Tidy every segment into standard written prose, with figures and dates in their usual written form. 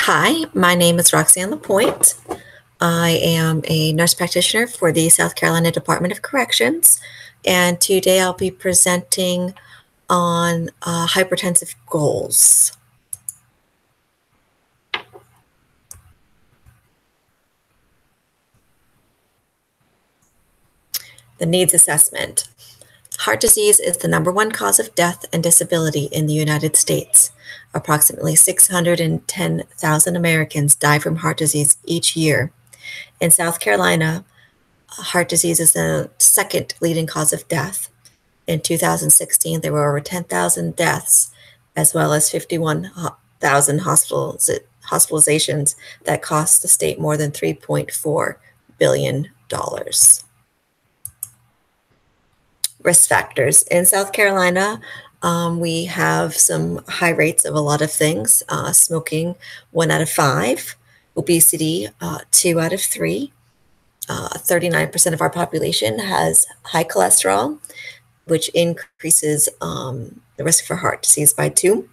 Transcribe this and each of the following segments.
Hi, my name is Roxanne Lapointe. I am a nurse practitioner for the South Carolina Department of Corrections, and today I'll be presenting on hypertensive goals. The needs assessment. Heart disease is the #1 cause of death and disability in the United States. Approximately 610,000 Americans die from heart disease each year. In South Carolina, heart disease is the second leading cause of death. In 2016, there were over 10,000 deaths, as well as 51,000 hospitalizations that cost the state more than $3.4 billion. Risk factors. In South Carolina, we have some high rates of a lot of things. Smoking, 1 out of 5. Obesity, 2 out of 3. 39% of our population has high cholesterol, which increases the risk for heart disease by two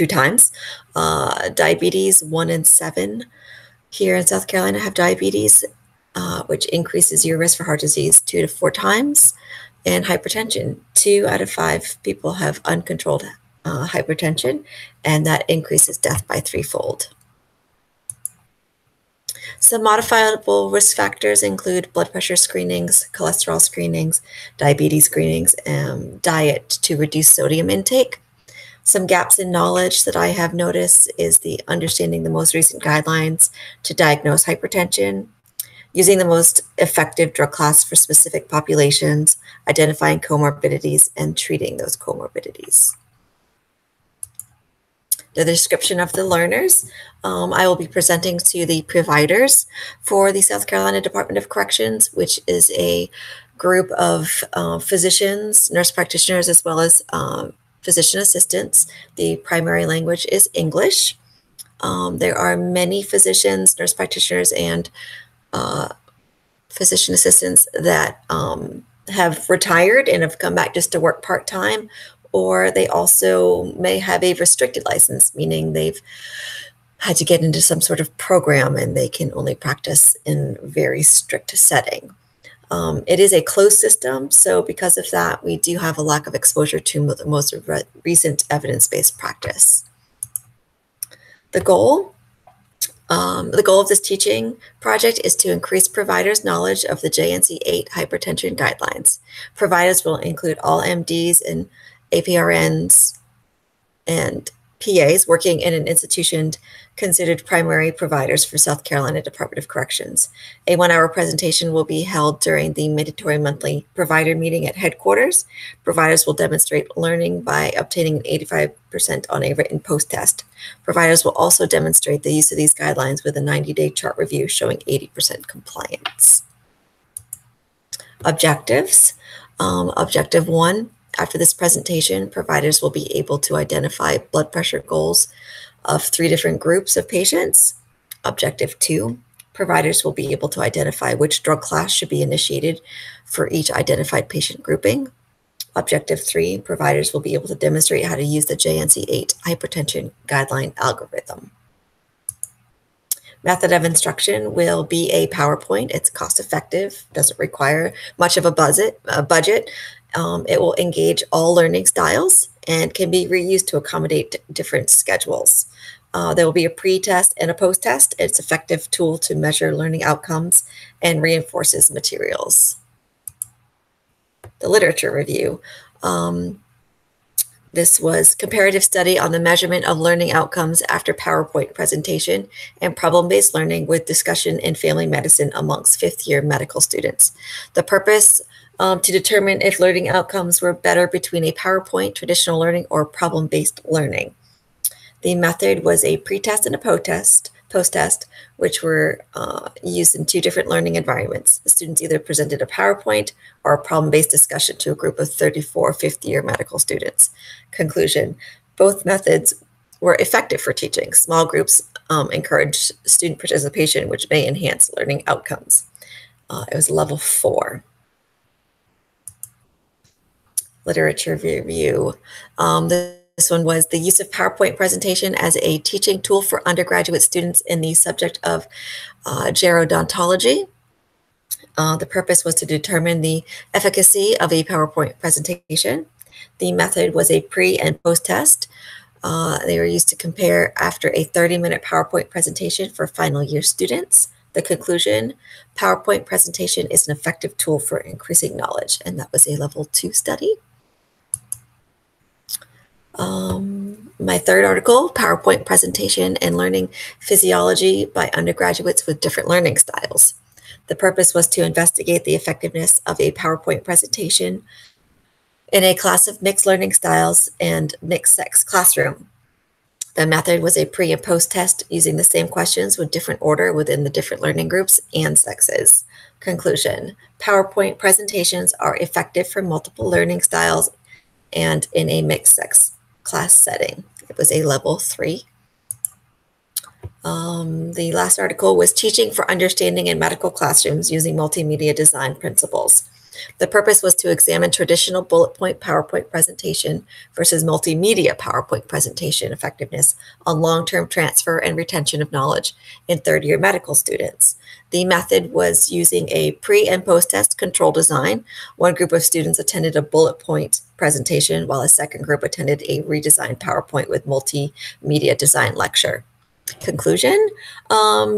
times. Diabetes, 1 in 7 here in South Carolina have diabetes, which increases your risk for heart disease 2 to 4 times. And hypertension, 2 out of 5 people have uncontrolled hypertension, and that increases death by 3-fold. Some modifiable risk factors include blood pressure screenings, cholesterol screenings, diabetes screenings, and diet to reduce sodium intake. Some gaps in knowledge that I have noticed is the understanding the most recent guidelines to diagnose hypertension, using the most effective drug class for specific populations, identifying comorbidities, and treating those comorbidities. The description of the learners. I will be presenting to the providers for the South Carolina Department of Corrections, which is a group of physicians, nurse practitioners, as well as physician assistants. The primary language is English. There are many physicians, nurse practitioners, and physician assistants that have retired and have come back just to work part-time, or they also may have a restricted license, meaning they've had to get into some sort of program and they can only practice in a very strict setting. It is a closed system, so because of that, we do have a lack of exposure to the most recent evidence-based practice. The goal of this teaching project is to increase providers' knowledge of the JNC-8 hypertension guidelines. Providers will include all MDs and APRNs and PAs working in an institution considered primary providers for South Carolina Department of Corrections. A 1-hour presentation will be held during the mandatory monthly provider meeting at headquarters. Providers will demonstrate learning by obtaining an 85% on a written post-test. Providers will also demonstrate the use of these guidelines with a 90-day chart review showing 80% compliance. Objectives. Objective 1. After this presentation, providers will be able to identify blood pressure goals of 3 different groups of patients. Objective 2, providers will be able to identify which drug class should be initiated for each identified patient grouping. Objective 3, providers will be able to demonstrate how to use the JNC-8 hypertension guideline algorithm. Method of instruction will be a PowerPoint. It's cost-effective, doesn't require much of a budget. It will engage all learning styles and can be reused to accommodate different schedules. There will be a pre-test and a post-test. It's an effective tool to measure learning outcomes and reinforces materials. The literature review. This was comparative study on the measurement of learning outcomes after PowerPoint presentation and problem-based learning with discussion in family medicine amongst 5th-year medical students. The purpose to determine if learning outcomes were better between a PowerPoint, traditional learning, or problem-based learning. The method was a pre-test and a post-test, which were used in 2 different learning environments. The students either presented a PowerPoint or a problem-based discussion to a group of 34 5th-year medical students. Conclusion, both methods were effective for teaching. Small groups encouraged student participation, which may enhance learning outcomes. It was level 4. Literature review. The one was the use of PowerPoint presentation as a teaching tool for undergraduate students in the subject of gerontology. The purpose was to determine the efficacy of a PowerPoint presentation. The method was a pre and post test. They were used to compare after a 30-minute PowerPoint presentation for final year students. The conclusion, PowerPoint presentation is an effective tool for increasing knowledge, and that was a level 2 study. My third article, PowerPoint presentation and learning physiology by undergraduates with different learning styles. The purpose was to investigate the effectiveness of a PowerPoint presentation in a class of mixed learning styles and mixed sex classroom. The method was a pre and post test using the same questions with different order within the different learning groups and sexes. Conclusion, PowerPoint presentations are effective for multiple learning styles and in a mixed sex class setting. It was a level 3. The last article was teaching for understanding in medical classrooms using multimedia design principles. The purpose was to examine traditional bullet point PowerPoint presentation versus multimedia PowerPoint presentation effectiveness on long-term transfer and retention of knowledge in third-year medical students. The method was using a pre- and post-test control design. One group of students attended a bullet point presentation, while a second group attended a redesigned PowerPoint with multimedia design lecture. Conclusion,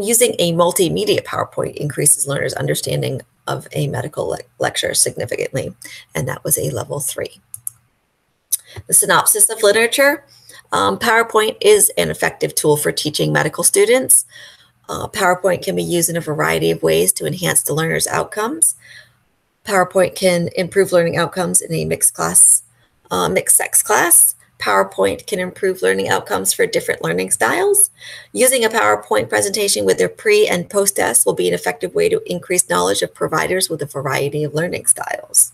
using a multimedia PowerPoint increases learners' understanding of a medical lecture significantly, and that was a level 3. The synopsis of literature, PowerPoint is an effective tool for teaching medical students. PowerPoint can be used in a variety of ways to enhance the learner's outcomes. PowerPoint can improve learning outcomes in a mixed sex class. PowerPoint can improve learning outcomes for different learning styles. Using a PowerPoint presentation with their pre- and post-test will be an effective way to increase knowledge of providers with a variety of learning styles.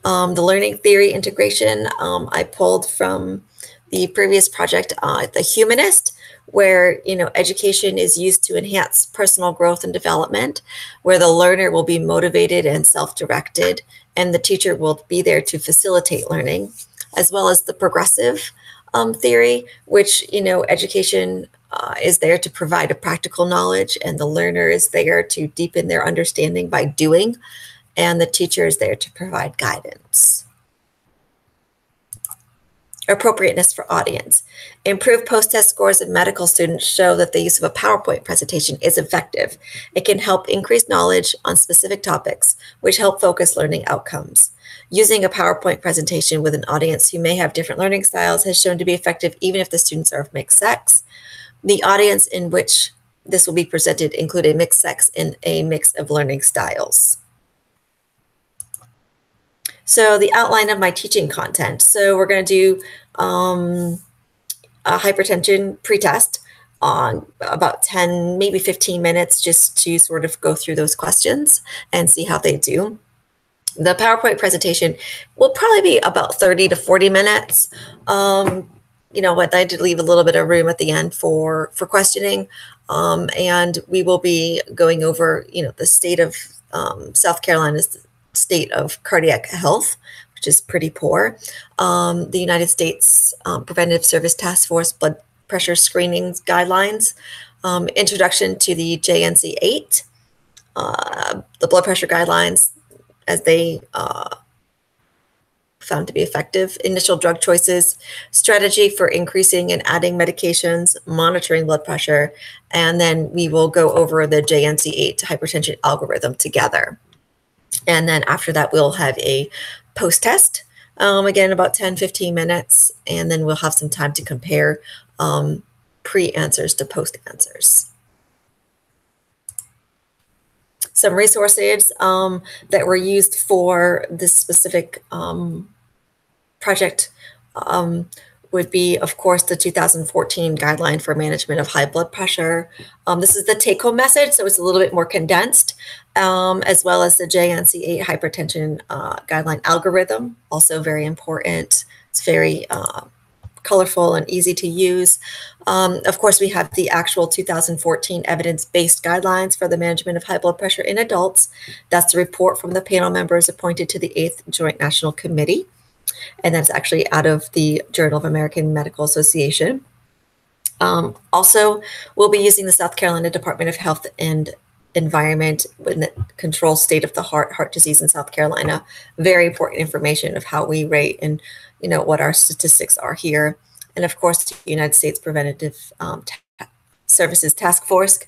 The learning theory integration I pulled from the previous project, The Humanist, where education is used to enhance personal growth and development, where the learner will be motivated and self-directed, and the teacher will be there to facilitate learning, as well as the progressive theory, which education is there to provide a practical knowledge, and the learner is there to deepen their understanding by doing, and the teacher is there to provide guidance. Appropriateness for audience. Improved post-test scores of medical students show that the use of a PowerPoint presentation is effective. It can help increase knowledge on specific topics, which help focus learning outcomes. Using a PowerPoint presentation with an audience who may have different learning styles has shown to be effective even if the students are of mixed sex. The audience in which this will be presented include a mixed sex and a mix of learning styles. So the outline of my teaching content. So we're going to do a hypertension pretest on about 10, maybe 15 minutes just to sort of go through those questions and see how they do. The PowerPoint presentation will probably be about 30 to 40 minutes. But I did leave a little bit of room at the end for questioning. And we will be going over, the state of South Carolina's state of cardiac health, which is pretty poor. The United States Preventive Service Task Force blood pressure screening guidelines, introduction to the JNC8, the blood pressure guidelines as they found to be effective, initial drug choices, strategy for increasing and adding medications, monitoring blood pressure, and then we will go over the JNC8 hypertension algorithm together. And then after that, we'll have a post-test, again, about 10, 15 minutes, and then we'll have some time to compare pre-answers to post-answers. Some resources that were used for this specific project would be, of course, the 2014 guideline for management of high blood pressure. This is the take-home message, so it's a little bit more condensed, as well as the JNC8 hypertension guideline algorithm, also very important. It's very colorful and easy to use. Of course, we have the actual 2014 evidence-based guidelines for the management of high blood pressure in adults. That's the report from the panel members appointed to the 8th Joint National Committee. and that's actually out of the Journal of American Medical Association. Also, we'll be using the South Carolina Department of Health and Environment when it controls state of the heart disease in South Carolina. Very important information of how we rate and what our statistics are here. And of course, the United States Preventative Services Task Force,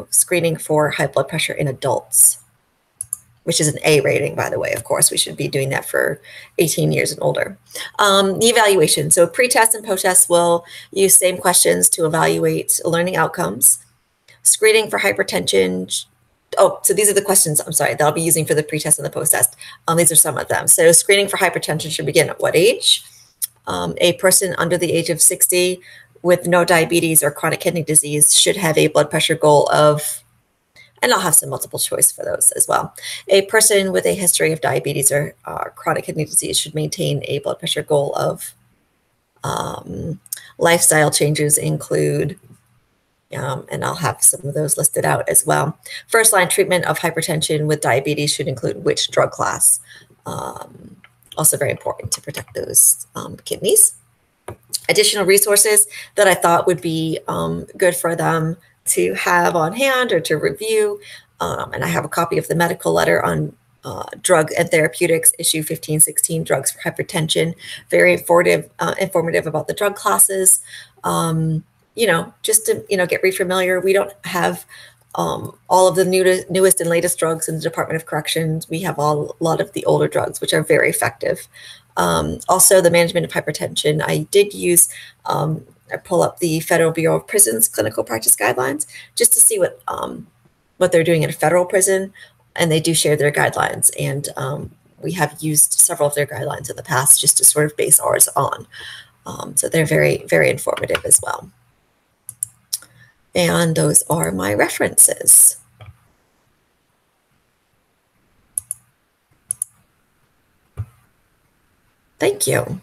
screening for high blood pressure in adults, which is an A rating, by the way. Of course, we should be doing that for 18 years and older. The evaluation. So pre-test and post-test will use same questions to evaluate learning outcomes. Screening for hypertension. Oh, so these are the questions, I'm sorry, that I'll be using for the pre-test and the post-test. These are some of them. So screening for hypertension should begin at what age? A person under the age of 60 with no diabetes or chronic kidney disease should have a blood pressure goal of, and I'll have some multiple choice for those as well. A person with a history of diabetes or chronic kidney disease should maintain a blood pressure goal of. Lifestyle changes include, and I'll have some of those listed out as well. First line treatment of hypertension with diabetes should include which drug class. Also very important to protect those kidneys. Additional resources that I thought would be good for them to have on hand or to review. And I have a copy of the medical letter on drug and therapeutics, issue 1516, drugs for hypertension. Very informative about the drug classes. Just to get refamiliar. We don't have all of the newest and latest drugs in the Department of Corrections. We have a lot of the older drugs, which are very effective. Also, the management of hypertension. I did use, I pull up the Federal Bureau of Prisons clinical practice guidelines just to see what they're doing in a federal prison, and they do share their guidelines. And we have used several of their guidelines in the past just to sort of base ours on. So they're very, very informative as well. And those are my references. Thank you.